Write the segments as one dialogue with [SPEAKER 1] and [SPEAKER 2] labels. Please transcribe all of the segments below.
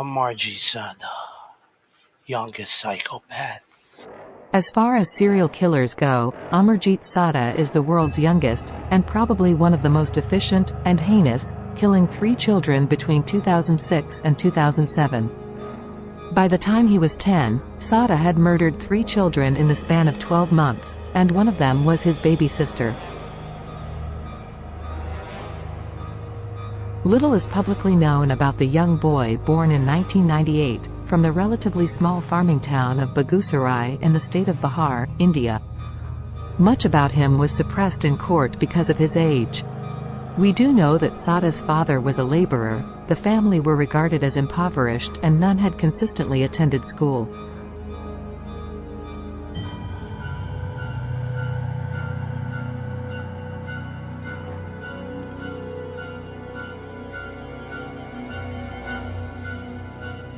[SPEAKER 1] Margie Sada, youngest psychopath.
[SPEAKER 2] As far as serial killers go, Amarjit Sada is the world's youngest, and probably one of the most efficient, and heinous, killing 3 children between 2006 and 2007. By the time he was 10, Sada had murdered 3 children in the span of 12 months, and one of them was his baby sister. Little is publicly known about the young boy born in 1998, from the relatively small farming town of Begusarai in the state of Bihar, India. Much about him was suppressed in court because of his age. We do know that Sada's father was a laborer, the family were regarded as impoverished, and none had consistently attended school.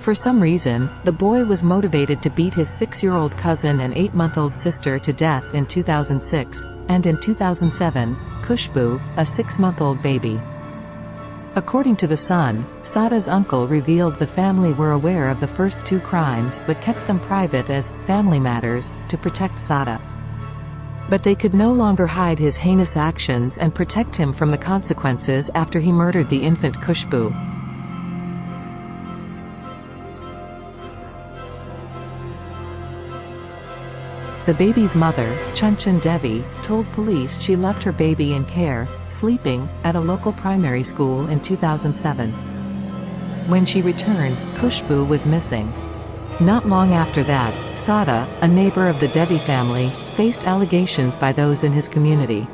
[SPEAKER 2] For some reason, the boy was motivated to beat his 6-year-old cousin and 8-month-old sister to death in 2006, and in 2007, Khushbu, a 6-month-old baby. According to The Sun, Sada's uncle revealed the family were aware of the first 2 crimes but kept them private as family matters, to protect Sada. But they could no longer hide his heinous actions and protect him from the consequences after he murdered the infant Khushbu. The baby's mother, Chunchan Devi, told police she left her baby in care, sleeping, at a local primary school in 2007. When she returned, Khushbu was missing. Not long after that, Sada, a neighbor of the Devi family, faced allegations by those in his community.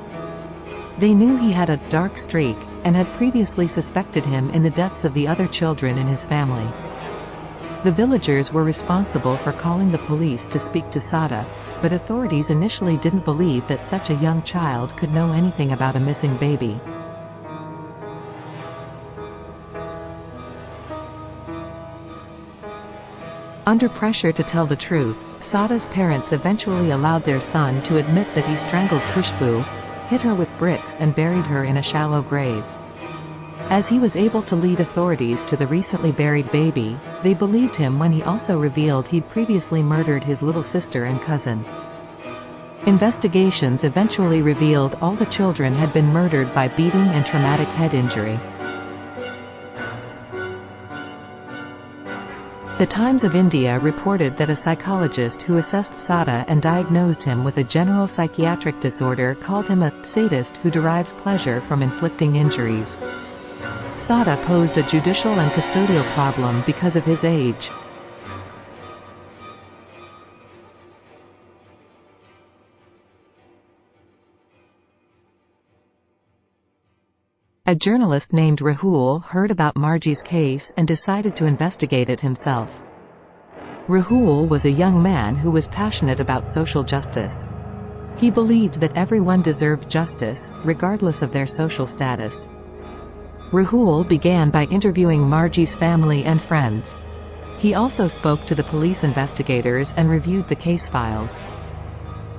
[SPEAKER 2] They knew he had a dark streak, and had previously suspected him in the deaths of the other children in his family. The villagers were responsible for calling the police to speak to Sada, but authorities initially didn't believe that such a young child could know anything about a missing baby. Under pressure to tell the truth, Sada's parents eventually allowed their son to admit that he strangled Khushbu, hit her with bricks and buried her in a shallow grave. As he was able to lead authorities to the recently buried baby, they believed him when he also revealed he'd previously murdered his little sister and cousin. Investigations eventually revealed all the children had been murdered by beating and traumatic head injury. The Times of India reported that a psychologist who assessed Sada and diagnosed him with a general psychiatric disorder called him a sadist who derives pleasure from inflicting injuries. Sada posed a judicial and custodial problem because of his age. A journalist named Rahul heard about Margie's case and decided to investigate it himself. Rahul was a young man who was passionate about social justice. He believed that everyone deserved justice, regardless of their social status. Rahul began by interviewing Margie's family and friends. He also spoke to the police investigators and reviewed the case files.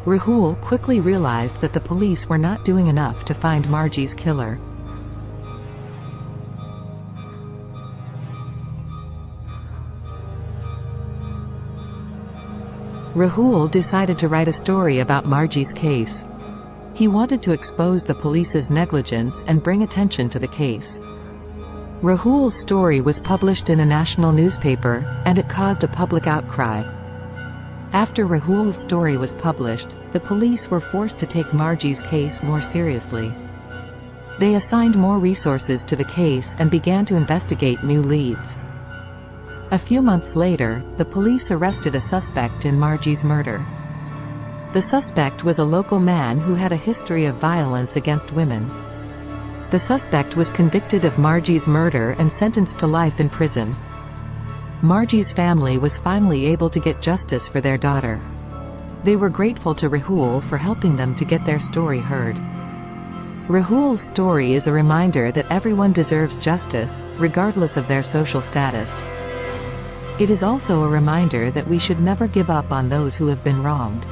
[SPEAKER 2] Rahul quickly realized that the police were not doing enough to find Margie's killer. Rahul decided to write a story about Margie's case. He wanted to expose the police's negligence and bring attention to the case. Rahul's story was published in a national newspaper, and it caused a public outcry. After Rahul's story was published, the police were forced to take Margie's case more seriously. They assigned more resources to the case and began to investigate new leads. A few months later, the police arrested a suspect in Margie's murder. The suspect was a local man who had a history of violence against women. The suspect was convicted of Margie's murder and sentenced to life in prison. Margie's family was finally able to get justice for their daughter. They were grateful to Rahul for helping them to get their story heard. Rahul's story is a reminder that everyone deserves justice, regardless of their social status. It is also a reminder that we should never give up on those who have been wronged.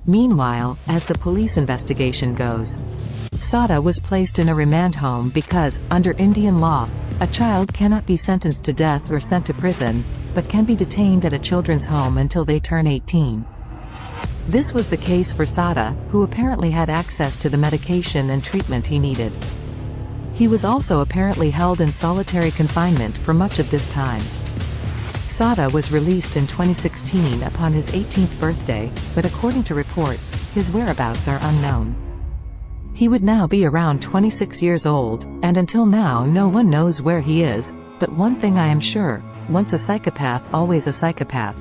[SPEAKER 2] Meanwhile, as the police investigation goes, Sada was placed in a remand home because, under Indian law, a child cannot be sentenced to death or sent to prison, but can be detained at a children's home until they turn 18. This was the case for Sada, who apparently had access to the medication and treatment he needed. He was also apparently held in solitary confinement for much of this time. Sada was released in 2016 upon his 18th birthday, but according to reports, his whereabouts are unknown. He would now be around 26 years old, and until now no one knows where he is, but one thing I am sure, once a psychopath always a psychopath.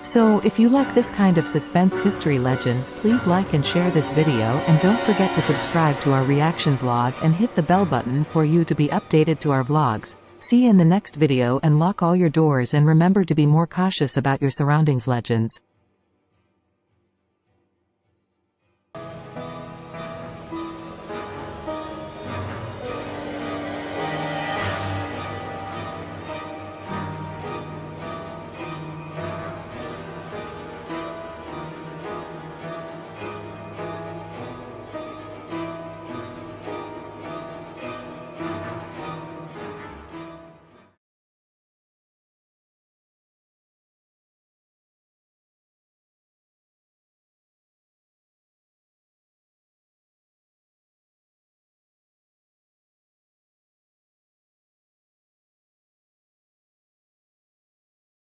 [SPEAKER 2] So, if you like this kind of suspense history legends, please like and share this video, and don't forget to subscribe to our reaction vlog and hit the bell button for you to be updated to our vlogs. See you in the next video, and lock all your doors and remember to be more cautious about your surroundings, legends.